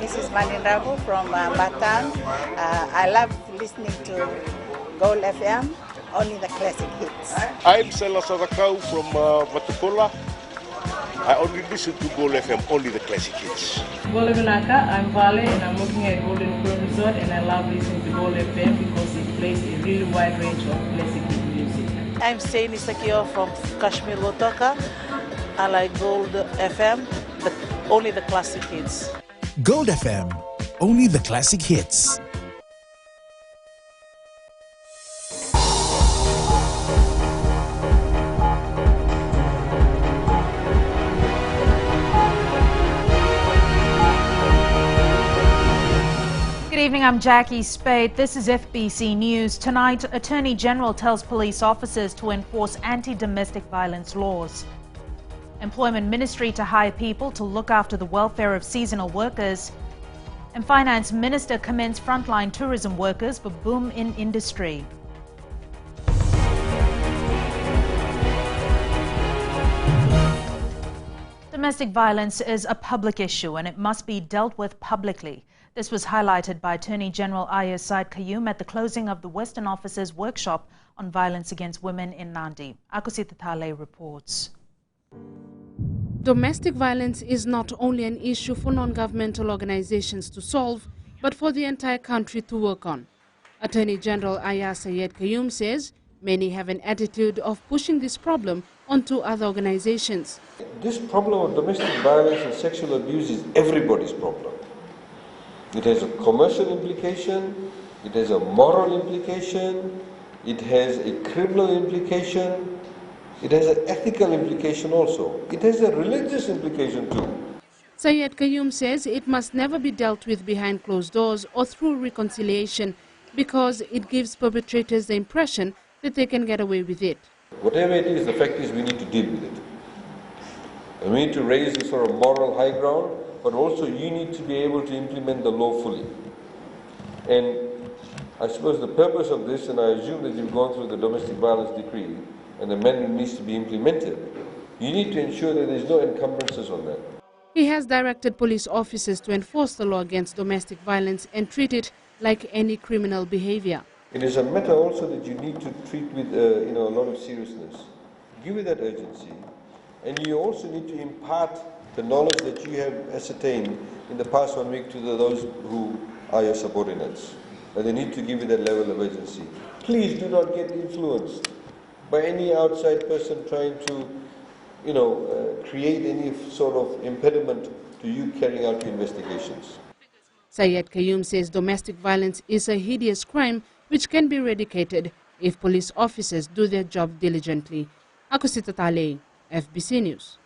this is Manindrago from Batam. I love listening to Gold FM, only the classic hits. I'm Sela Sadakau from Coca Cola. I only listen to Gold FM, only the classic hits. Gold Banaka, I'm Vale and I'm working at Golden Pro Resort, and I love listening to Gold FM because it plays a really wide range of classic music. I'm Saini Sakio from Kashmir Wotoka. I like Gold FM, but only the classic hits. Gold FM, only the classic hits. Good evening, I'm Jackie Spade. This is FBC News. Tonight, Attorney General tells police officers to enforce anti-domestic violence laws. Employment Ministry to hire people to look after the welfare of seasonal workers. And Finance Minister commends frontline tourism workers for boom in industry. Domestic violence is a public issue and it must be dealt with publicly. This was highlighted by Attorney General Ayaz Said Qayyum at the closing of the Western Office's workshop on violence against women in Nandi. Akusita Thale reports. Domestic violence is not only an issue for non-governmental organizations to solve, but for the entire country to work on. Attorney General Ayaz Said Qayyum says many have an attitude of pushing this problem onto other organizations. This problem of domestic violence and sexual abuse is everybody's problem. It has a commercial implication, it has a moral implication, it has a criminal implication, it has an ethical implication also. It has a religious implication too. Said Qayyum says it must never be dealt with behind closed doors or through reconciliation because it gives perpetrators the impression that they can get away with it. Whatever it is, the fact is we need to deal with it. And we need to raise a sort of moral high ground, but also you need to be able to implement the law fully. And I suppose the purpose of this, and I assume that you've gone through the domestic violence decree, and the amendment needs to be implemented, you need to ensure that there's no encumbrances on that. He has directed police officers to enforce the law against domestic violence and treat it like any criminal behavior. It is a matter also that you need to treat with a lot of seriousness. Give it that urgency, and you also need to impart the knowledge that you have ascertained in the past 1 week to those who are your subordinates. And they need to give you that level of urgency. Please do not get influenced by any outside person trying to, create any sort of impediment to you carrying out your investigations. Said Qayyum says domestic violence is a hideous crime which can be eradicated if police officers do their job diligently. Akusita Tale, FBC News.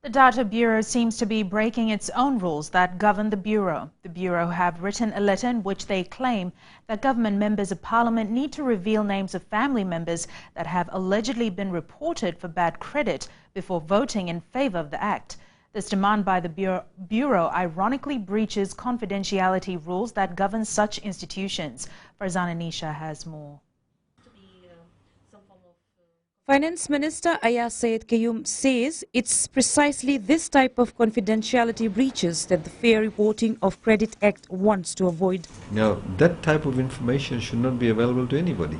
The Data Bureau seems to be breaking its own rules that govern the Bureau. The Bureau have written a letter in which they claim that government members of Parliament need to reveal names of family members that have allegedly been reported for bad credit before voting in favour of the Act. This demand by the Bureau ironically breaches confidentiality rules that govern such institutions. Farzana Nisha has more. Finance Minister Ayaz Said Qayyum says it's precisely this type of confidentiality breaches that the Fair Reporting of Credit Act wants to avoid. Now, that type of information should not be available to anybody.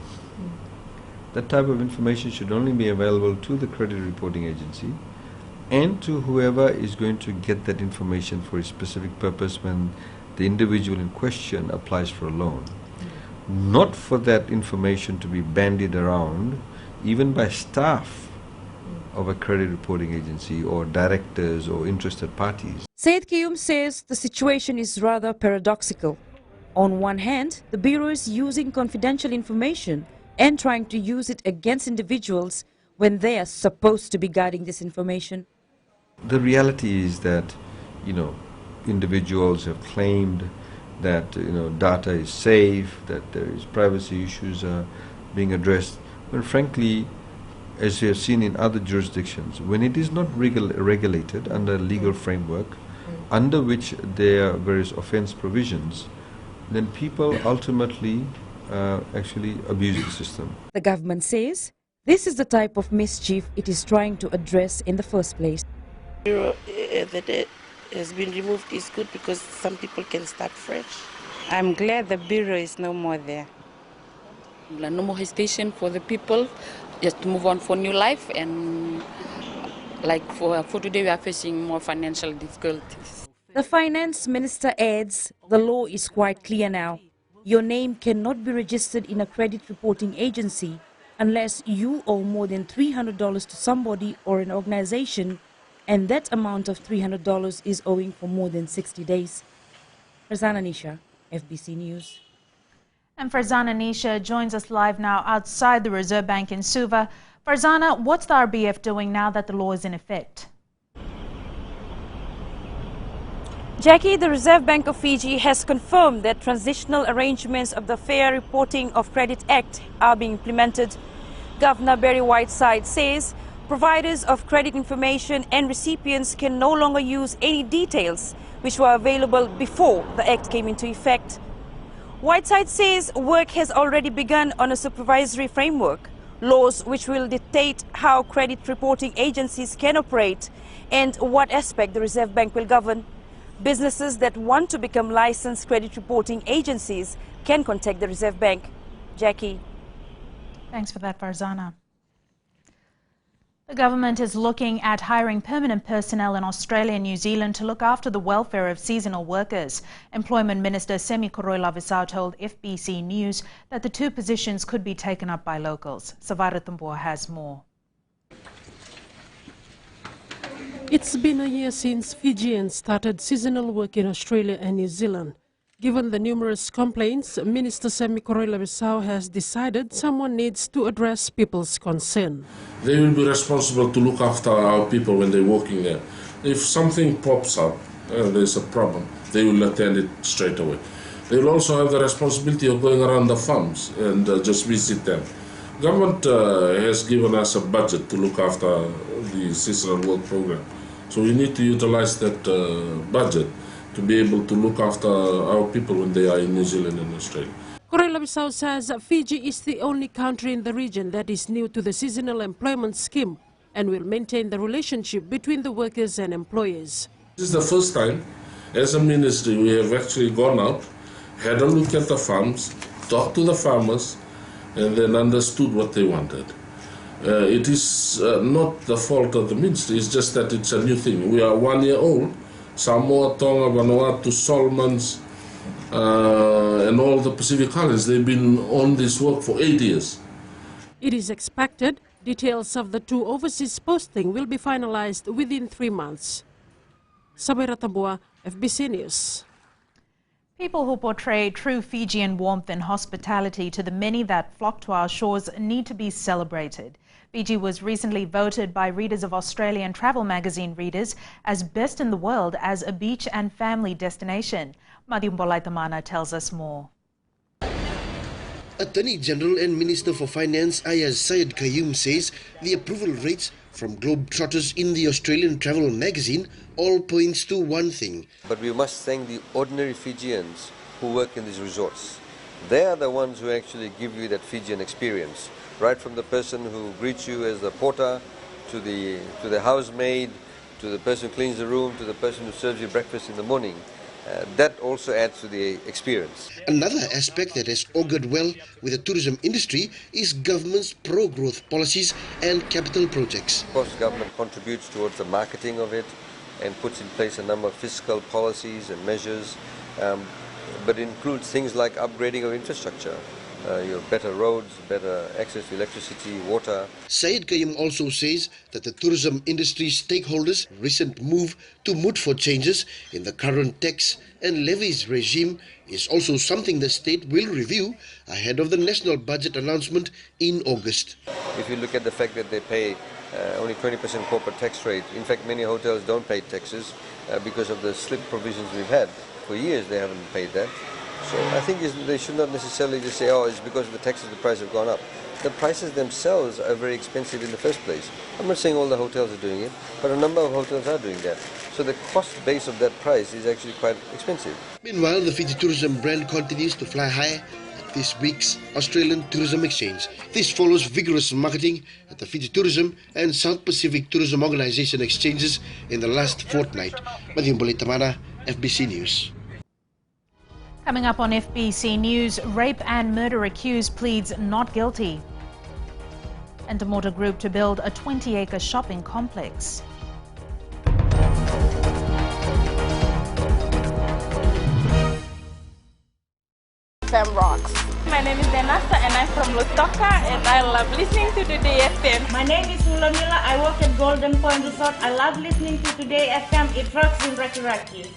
That type of information should only be available to the credit reporting agency and to whoever is going to get that information for a specific purpose when the individual in question applies for a loan. Not for that information to be bandied around even by staff of a credit reporting agency or directors or interested parties. Said Qayyum says the situation is rather paradoxical. On one hand, the Bureau is using confidential information and trying to use it against individuals when they are supposed to be guarding this information. The reality is that, individuals have claimed that, data is safe, that there is privacy issues are being addressed. But frankly, as we have seen in other jurisdictions, when it is not regulated under a legal framework, under which there are various offence provisions, then people ultimately actually abuse the system. The government says this is the type of mischief it is trying to address in the first place. The has been removed is good because some people can start fresh. I'm glad the bureau is no more there. No more hesitation for the people, just to move on for new life, and like for today we are facing more financial difficulties. The finance minister adds the law is quite clear now. Your name cannot be registered in a credit reporting agency unless you owe more than $300 to somebody or an organization, and that amount of $300 is owing for more than 60 days. Farzana Nisha, FBC News. And Farzana Nisha joins us live now outside the Reserve Bank in Suva. Farzana, what's the RBF doing now that the law is in effect? Jackie, the Reserve Bank of Fiji has confirmed that transitional arrangements of the Fair Reporting of Credit Act are being implemented. Governor Barry Whiteside says providers of credit information and recipients can no longer use any details which were available before the Act came into effect. Whiteside says work has already begun on a supervisory framework, laws which will dictate how credit reporting agencies can operate and what aspect the Reserve Bank will govern. Businesses that want to become licensed credit reporting agencies can contact the Reserve Bank. Jackie. Thanks for that, Farzana. The government is looking at hiring permanent personnel in Australia and New Zealand to look after the welfare of seasonal workers. Employment Minister Semi Koroila-Visau told FBC News that the two positions could be taken up by locals. Savara Tumbua has more. It's been a year since Fijians started seasonal work in Australia and New Zealand. Given the numerous complaints, Minister Semi Koroila-Visau has decided someone needs to address people's concern. They will be responsible to look after our people when they're working there. If something pops up, there's a problem, they will attend it straight away. They will also have the responsibility of going around the farms and just visit them. Government has given us a budget to look after the seasonal work program. So we need to utilize that budget to be able to look after our people when they are in New Zealand and Australia. Koroila-Visau says Fiji is the only country in the region that is new to the seasonal employment scheme and will maintain the relationship between the workers and employers. This is the first time, as a ministry, we have actually gone out, had a look at the farms, talked to the farmers, and then understood what they wanted. It is not the fault of the ministry, it's just that it's a new thing. We are 1 year old. Samoa, Tonga, Vanuatu, Solomons, and all the Pacific Islands, they've been on this work for 8 years. It is expected details of the two overseas posting will be finalized within 3 months. Sabira Tabua, FBC News. People who portray true Fijian warmth and hospitality to the many that flock to our shores need to be celebrated. Fiji was recently voted by readers of Australian travel magazine readers as best in the world as a beach and family destination. Madhum Bolaitamana tells us more. Attorney General and Minister for Finance Ayaz Syed Qayyum says the approval rates from Globetrotters in the Australian travel magazine all points to one thing. But we must thank the ordinary Fijians who work in these resorts. They are the ones who actually give you that Fijian experience. Right from the person who greets you as the porter, to the housemaid, to the person who cleans the room, to the person who serves you breakfast in the morning. That also adds to the experience. Another aspect that has augured well with the tourism industry is government's pro-growth policies and capital projects. Of course, government contributes towards the marketing of it and puts in place a number of fiscal policies and measures, but it includes things like upgrading of infrastructure. Your better roads, better access to electricity, water. Syed Qayyum also says that the tourism industry stakeholders' recent move to moot for changes in the current tax and levies regime is also something the state will review ahead of the national budget announcement in August. If you look at the fact that they pay only 20% corporate tax rate, in fact many hotels don't pay taxes because of the slip provisions we've had. For years they haven't paid that. So I think they should not necessarily just say, oh, it's because of the taxes the price have gone up. The prices themselves are very expensive in the first place. I'm not saying all the hotels are doing it, but a number of hotels are doing that. So the cost base of that price is actually quite expensive. Meanwhile, the Fiji tourism brand continues to fly high at this week's Australian Tourism Exchange. This follows vigorous marketing at the Fiji Tourism and South Pacific Tourism Organisation exchanges in the last fortnight. Madhimbole Tamara, FBC News. Coming up on FBC News, rape and murder accused pleads not guilty. And a mortar group to build a 20-acre shopping complex. FM rocks. My name is Denasa and I'm from Lutoka and I love listening to Today FM. My name is Mulamila. I work at Golden Point Resort. I love listening to Today FM. It rocks in Raki.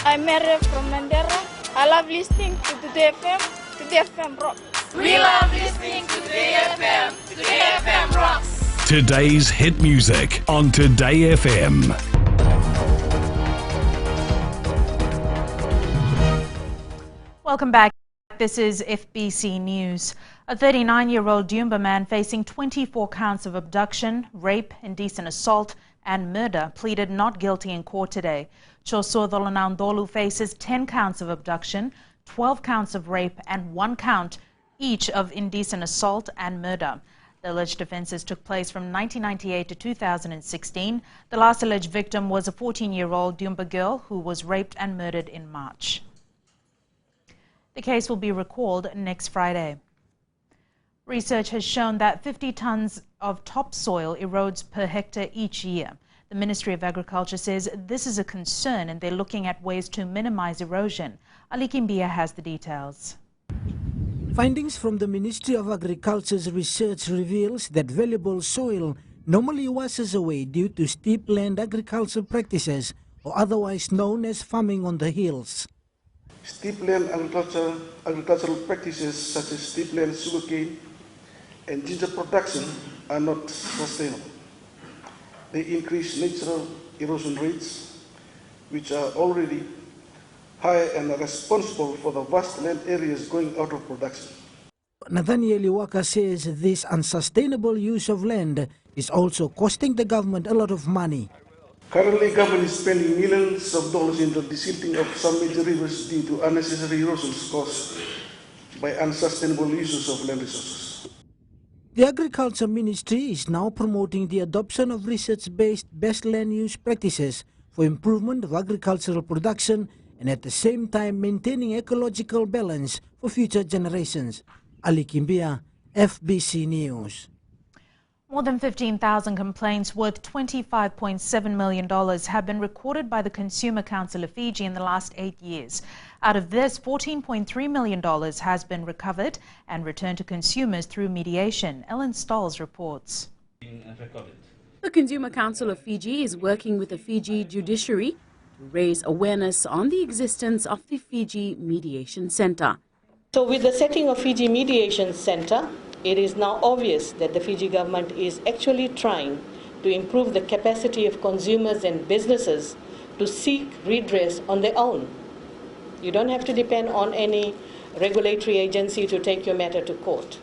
I'm Mary from Mandera. I love listening to Today FM. Today FM rocks. We love listening to Today FM. Today FM rocks. Today's hit music on Today FM. Welcome back. This is FBC News. A 39-year-old Dumba man facing 24 counts of abduction, rape, indecent assault and murder pleaded not guilty in court today. Choso Dolonaundolu faces 10 counts of abduction, 12 counts of rape and 1 count each of indecent assault and murder. The alleged offences took place from 1998 to 2016. The last alleged victim was a 14-year-old Dumba girl who was raped and murdered in March. The case will be recalled next Friday. Research has shown that 50 tonnes of topsoil erodes per hectare each year. The Ministry of Agriculture says this is a concern and they're looking at ways to minimise erosion. Ali Kimbia has the details. Findings from the Ministry of Agriculture's research reveals that valuable soil normally washes away due to steep land agriculture practices, or otherwise known as farming on the hills. Steep land agricultural practices such as steep land sugarcane and ginger production are not sustainable. They increase natural erosion rates, which are already high and are responsible for the vast land areas going out of production. Nathaniel Iwaka says this unsustainable use of land is also costing the government a lot of money. Currently, government is spending millions of dollars in the desilting of some major rivers due to unnecessary erosions caused by unsustainable uses of land resources. The Agriculture Ministry is now promoting the adoption of research-based best land use practices for improvement of agricultural production and at the same time maintaining ecological balance for future generations. Ali Kimbia, FBC News. More than 15,000 complaints worth $25.7 million have been recorded by the Consumer Council of Fiji in the last 8 years. Out of this, $14.3 million has been recovered and returned to consumers through mediation. Ellen Stolz reports. The Consumer Council of Fiji is working with the Fiji judiciary to raise awareness on the existence of the Fiji Mediation Centre. So with the setting of Fiji Mediation Centre, it is now obvious that the Fiji government is actually trying to improve the capacity of consumers and businesses to seek redress on their own. You don't have to depend on any regulatory agency to take your matter to court,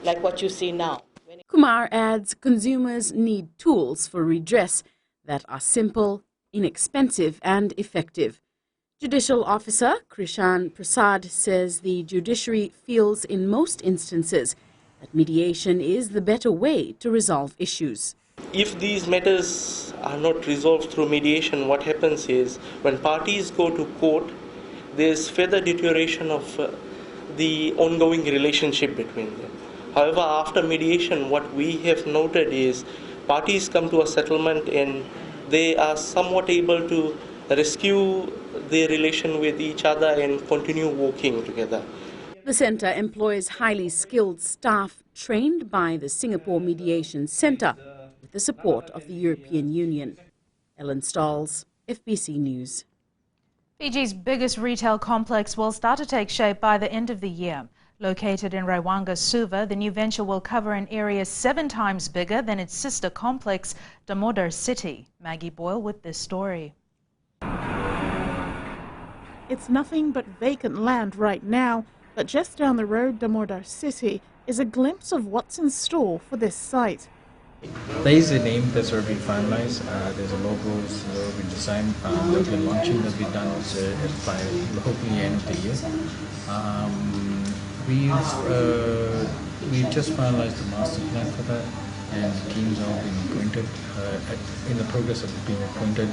like what you see now. Kumar adds consumers need tools for redress that are simple, inexpensive and effective. Judicial Officer Krishan Prasad says the judiciary feels in most instances that mediation is the better way to resolve issues. If these matters are not resolved through mediation, what happens is when parties go to court, there's further deterioration of the ongoing relationship between them. However, after mediation, what we have noted is parties come to a settlement and they are somewhat able to rescue their relation with each other and continue working together. The centre employs highly skilled staff trained by the Singapore Mediation Centre with the support of the European Union. Ellen Stolz, FBC News. Fiji's biggest retail complex will start to take shape by the end of the year. Located in Raiwanga, Suva, the new venture will cover an area 7 times bigger than its sister complex, Damodar City. Maggie Boyle with this story. It's nothing but vacant land right now, but just down the road, Damodar City, is a glimpse of what's in store for this site. There is a name that's already finalized. There's a logos already designed. We've been launching. That'll be done by hopefully end of the year. We've just finalized the master plan for that, and teams are being appointed, in the progress of being appointed.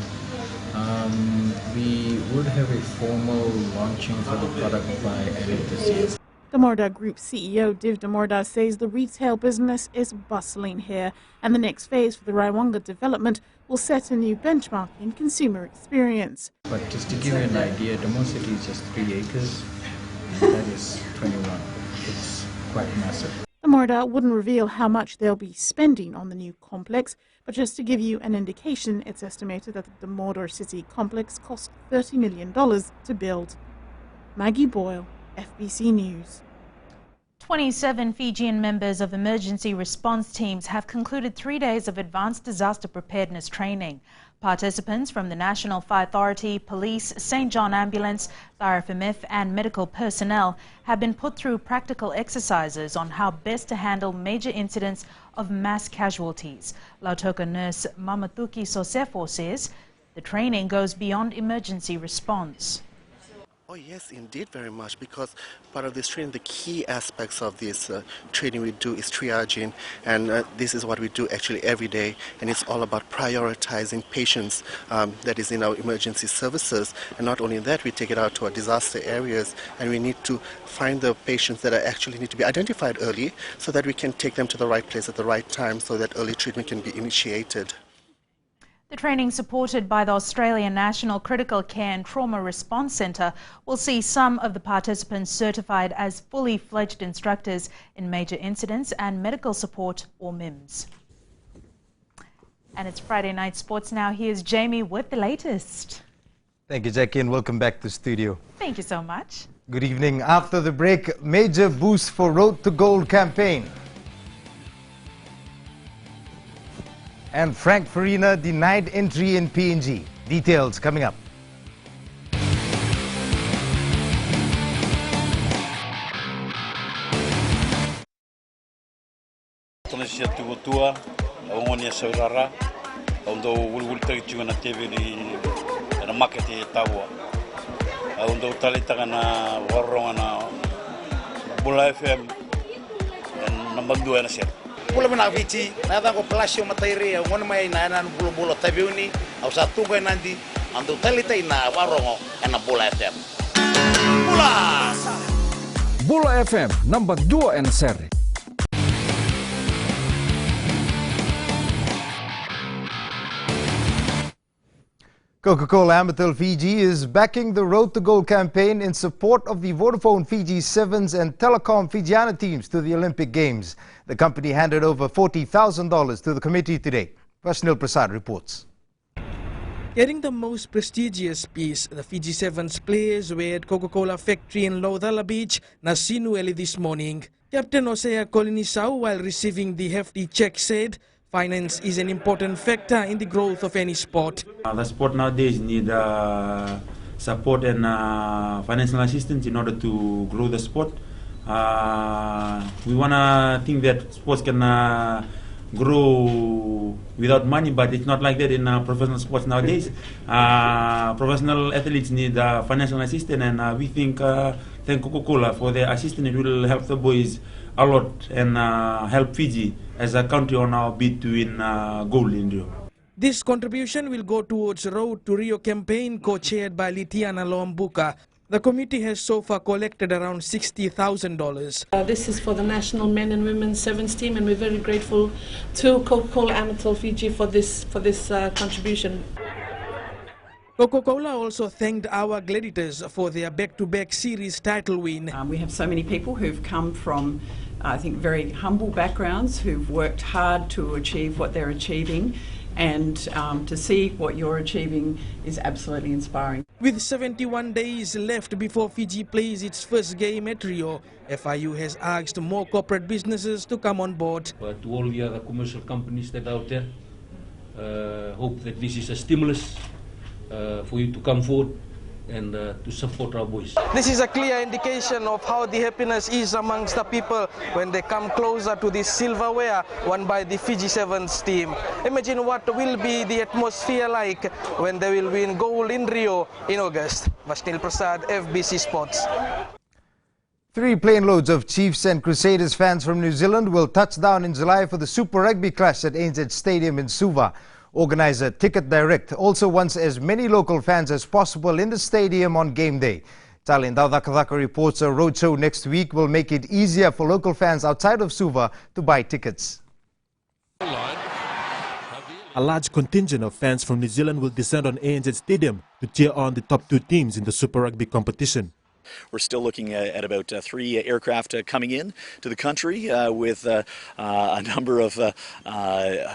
We would have a formal launching for the product by end of this year. Damorda Group CEO Div Damorda says the retail business is bustling here, and the next phase for the Raiwanga development will set a new benchmark in consumer experience. But just to give you an idea, Damo City is just 3 acres, and that is 21. It's quite massive. Damorda wouldn't reveal how much they'll be spending on the new complex, but just to give you an indication, it's estimated that the Damorda City complex cost $30 million to build. Maggie Boyle, FBC News. 27 Fijian members of emergency response teams have concluded 3 days of advanced disaster preparedness training. Participants from the National Fire Authority, Police, St. John Ambulance, the RFMF and medical personnel have been put through practical exercises on how best to handle major incidents of mass casualties. Lautoka nurse Mamatuki Sosefo says the training goes beyond emergency response. Oh yes, indeed, very much, because part of this training, the key aspects of this training we do is triaging, and this is what we do actually every day, and it's all about prioritizing patients that is in our emergency services. And not only that, we take it out to our disaster areas, and we need to find the patients that are actually need to be identified early so that we can take them to the right place at the right time so that early treatment can be initiated. The training, supported by the Australian National Critical Care and Trauma Response Centre, will see some of the participants certified as fully fledged instructors in major incidents and medical support, or MIMS. And it's Friday Night Sports now. Here's Jamie with the latest. Thank you, Jackie, and welcome back to the studio. Thank you so much. Good evening. After the break, major boost for Road to Gold campaign. And Frank Farina denied entry in PNG. Details coming up. Pula mana Fiji, nada ko plasio materi, ngon mai na bulu tabiuni, au satu ko nanti, antu talita ina warongo ena Bula FM. Bula FM number 2 en seri. Coca Cola Amatil Fiji is backing the Road to Gold campaign in support of the Vodafone Fiji Sevens and Telecom Fijiana teams to the Olympic Games. The company handed over $40,000 to the committee today. Vashnil Prasad reports. Getting the most prestigious piece, the Fiji Sevens players were at Coca Cola factory in Laudala Beach, Nasinu early this morning. Captain Osea Kolinisau, while receiving the hefty check, said finance is an important factor in the growth of any sport. The sport nowadays need support and financial assistance in order to grow the sport. We want to think that sports can grow without money, but it's not like that in professional sports nowadays. Professional athletes need financial assistance, and we think thank Coca Cola for their assistance. It will help the boys a lot and help Fiji as a country on our bid to win gold in Rio. This contribution will go towards Road to Rio campaign co-chaired by Litiana Loambuka. The committee has so far collected around $60,000. This is for the national men and women's sevens team, and we're very grateful to Coca Cola Amatil Fiji for this contribution. Coca-Cola also thanked our gladiators for their back-to-back series title win. We have so many people who've come from, I think, very humble backgrounds, who've worked hard to achieve what they're achieving, and to see what you're achieving is absolutely inspiring. With 71 days left before Fiji plays its first game at Rio, FIU has asked more corporate businesses to come on board. But to all the other commercial companies that are out there, hope that this is a stimulus for you to come forward and to support our boys. This is a clear indication of how the happiness is amongst the people when they come closer to this silverware won by the Fiji Sevens team. Imagine what will be the atmosphere like when they will win gold in Rio in August. Vashnil Prasad, FBC Sports. 3 plane loads of Chiefs and Crusaders fans from New Zealand will touch down in July for the Super Rugby clash at ANZ Stadium in Suva. Organizer Ticket Direct also wants as many local fans as possible in the stadium on game day. Talin Daudakadaka reports a roadshow next week will make it easier for local fans outside of Suva to buy tickets. A large contingent of fans from New Zealand will descend on ANZ Stadium to cheer on the top 2 teams in the Super Rugby competition. We're still looking at about 3 aircraft coming in to the country with a number of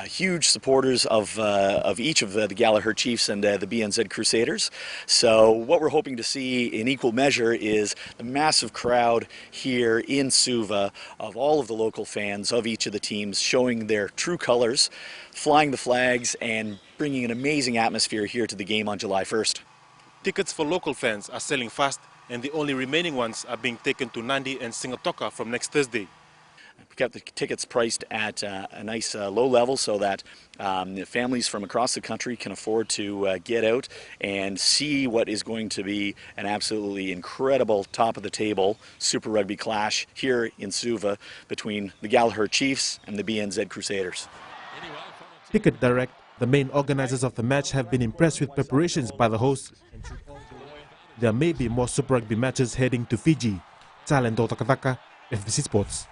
huge supporters of each of the Gallagher Chiefs and the BNZ Crusaders. So what we're hoping to see in equal measure is the massive crowd here in Suva of all of the local fans of each of the teams showing their true colors, flying the flags and bringing an amazing atmosphere here to the game on July 1st. Tickets for local fans are selling fast, and the only remaining ones are being taken to Nandi and Singatoka from next Thursday. We kept the tickets priced at a nice low level so that families from across the country can afford to get out and see what is going to be an absolutely incredible top-of-the-table Super Rugby clash here in Suva between the Gallagher Chiefs and the BNZ Crusaders. Ticket Direct, the main organizers of the match, have been impressed with preparations by the hosts. There may be more Super Rugby matches heading to Fiji. Talin Daudakadaka, FBC Sports.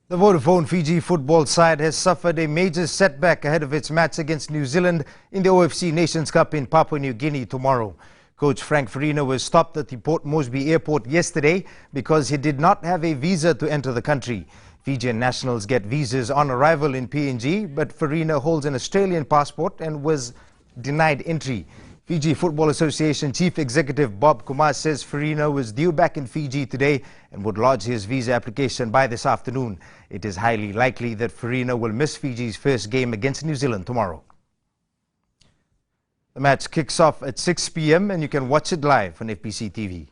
The Vodafone Fiji football side has suffered a major setback ahead of its match against New Zealand in the OFC Nations Cup in Papua New Guinea tomorrow. Coach Frank Farina was stopped at the Port Moresby airport yesterday because he did not have a visa to enter the country. Fijian nationals get visas on arrival in PNG, but Farina holds an Australian passport and was denied entry. Fiji Football Association Chief Executive Bob Kumar says Farina was due back in Fiji today and would lodge his visa application by this afternoon. It is highly likely that Farina will miss Fiji's first game against New Zealand tomorrow. The match kicks off at 6 p.m. and you can watch it live on FBC TV.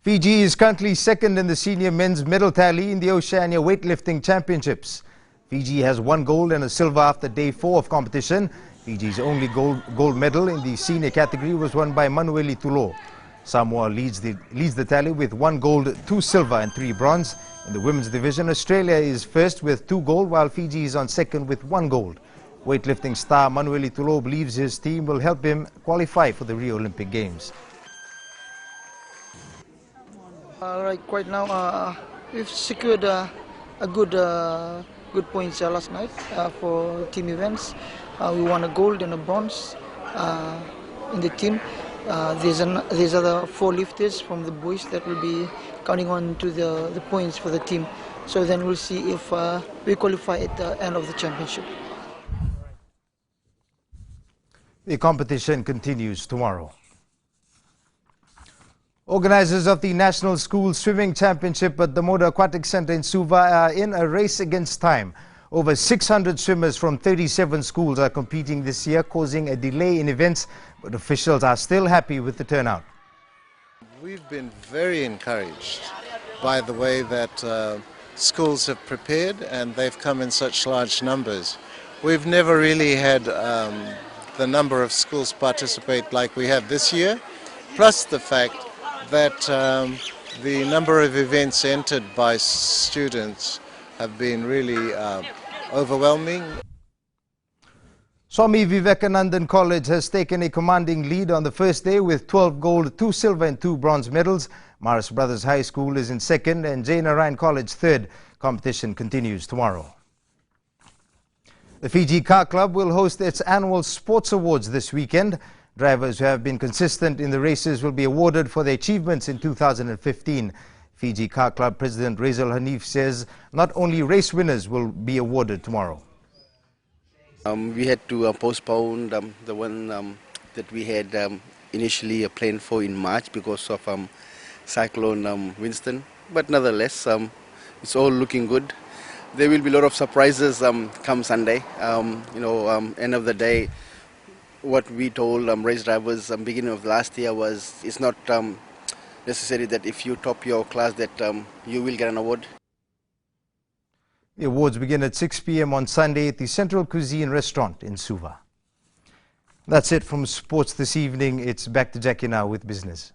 Fiji is currently second in the senior men's medal tally in the Oceania Weightlifting Championships. Fiji has 1 gold and a silver after day 4 of competition. Fiji's only gold medal in the senior category was won by Manueli Tulo. Samoa leads the tally with 1 gold, 2 silver and 3 bronze. In the women's division, Australia is first with 2 gold, while Fiji is on second with 1 gold. Weightlifting star Manueli Tulo believes his team will help him qualify for the Rio Olympic Games. Right now, we've secured a good points last night for team events. We won a gold and a bronze in the team. There's other 4 lifters from the boys that will be counting on to the points for the team. So then we'll see if we qualify at the end of the championship. The competition continues tomorrow. Organizers of the National School Swimming Championship at the Moda Aquatic Center in Suva are in a race against time. Over 600 swimmers from 37 schools are competing this year, causing a delay in events, but officials are still happy with the turnout. We've been very encouraged by the way that schools have prepared, and they've come in such large numbers. We've never really had the number of schools participate like we have this year, plus the fact that the number of events entered by students have been really overwhelming. Swami Vivekanandan College has taken a commanding lead on the first day with 12 gold, 2 silver and 2 bronze medals. Maris Brothers High School is in second and J. Narayan College third. Competition continues tomorrow. The Fiji Car Club will host its annual sports awards this weekend. Drivers who have been consistent in the races will be awarded for their achievements in 2015. Fiji Car Club President Razel Hanif says not only race winners will be awarded tomorrow. We had to postpone the one that we had initially planned for in March because of Cyclone Winston. But nonetheless, it's all looking good. There will be a lot of surprises come Sunday. End of the day, what we told race drivers beginning of last year was it's not necessary that if you top your class that you will get an award. The awards begin at 6 p.m. on Sunday at the Central Cuisine restaurant in Suva. That's it from sports this evening. It's back to Jackie now with business.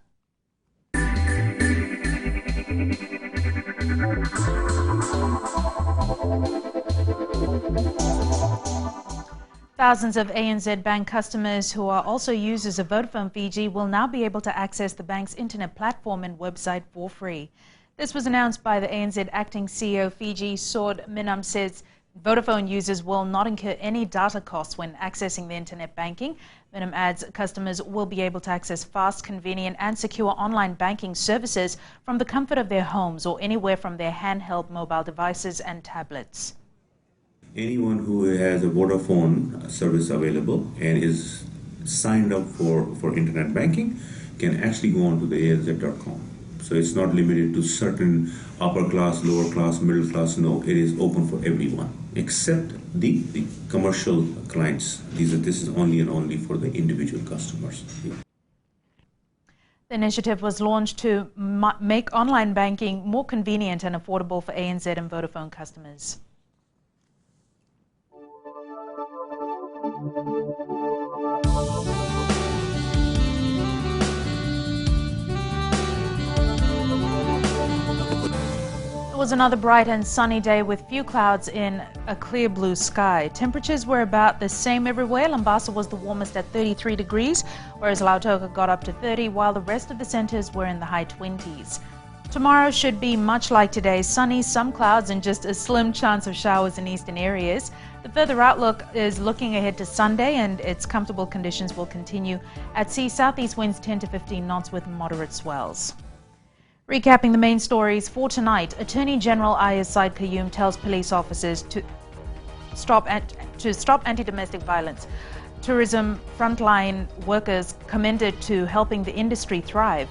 Thousands of ANZ Bank customers who are also users of Vodafone Fiji will now be able to access the bank's internet platform and website for free. This was announced by the ANZ Acting CEO Fiji, Sword Minam, says Vodafone users will not incur any data costs when accessing the internet banking. Minam adds customers will be able to access fast, convenient and secure online banking services from the comfort of their homes or anywhere from their handheld mobile devices and tablets. Anyone who has a Vodafone service available and is signed up for internet banking can actually go on to the ANZ.com. So it's not limited to certain upper class, lower class, middle class. No, it is open for everyone except the commercial clients. This is only and only for the individual customers. The initiative was launched to make online banking more convenient and affordable for ANZ and Vodafone customers. It was another bright and sunny day with few clouds in a clear blue sky. Temperatures were about the same everywhere. Lambasa was the warmest at 33 degrees, whereas Lautoka got up to 30, while the rest of the centres were in the high 20s. Tomorrow should be much like today, sunny, some clouds and just a slim chance of showers in eastern areas. The further outlook is looking ahead to Sunday and its comfortable conditions will continue. At sea, southeast winds 10 to 15 knots with moderate swells. Recapping the main stories for tonight, Attorney General Ayaz Said Qayyum tells police officers to stop anti-domestic violence. Tourism frontline workers commended to helping the industry thrive.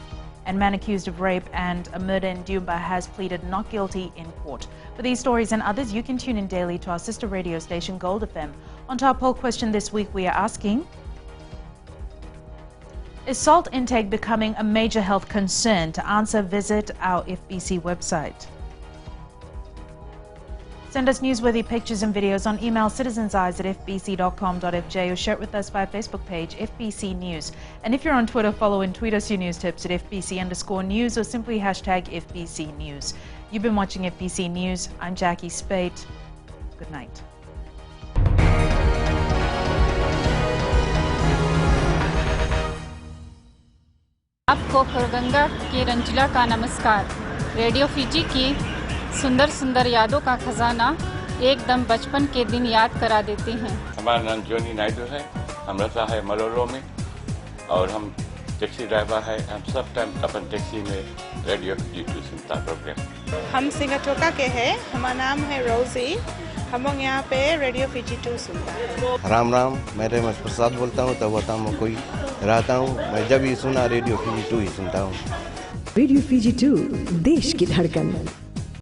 And man accused of rape and a murder in Dumba has pleaded not guilty in court. For these stories and others, you can tune in daily to our sister radio station Gold FM. On to our poll question this week, we are asking: is salt intake becoming a major health concern? To answer, visit our FBC website. Send us newsworthy pictures and videos on email citizenseyes@fbc.com.fj or share it with us via Facebook page FBC News. And if you're on Twitter, follow and tweet us your news tips at FBC_news or simply hashtag FBC News. You've been watching FBC News. I'm Jackie Spate. Good night. आपको खरगंगा की रंजिला का नमस्कार। Radio Fiji की सुंदर सुंदर यादों का खजाना एकदम बचपन के दिन याद करा देते हैं। हमारा नाम जोनी नायडू है, हम रहता है मलोलो में और हम टैक्सी ड्राइवर है। हम सब टाइम अपन टैक्सी में रेडियो फिजी सुनता प्रोग्राम। हम सिंगाटोका के हैं, हमारा नाम है रोजी। हम लोग यहाँ पे रेडियो फिजी 2 सुनता है। राम राम, मैं रेमस प्रसाद बोलता हूँ, तब होता हूँ कोई रहता हूँ। मैं जब भी सुना रेडियो फिजी 2 ही सुनता हूँ। रेडियो फिजी 2 देश की धड़कन।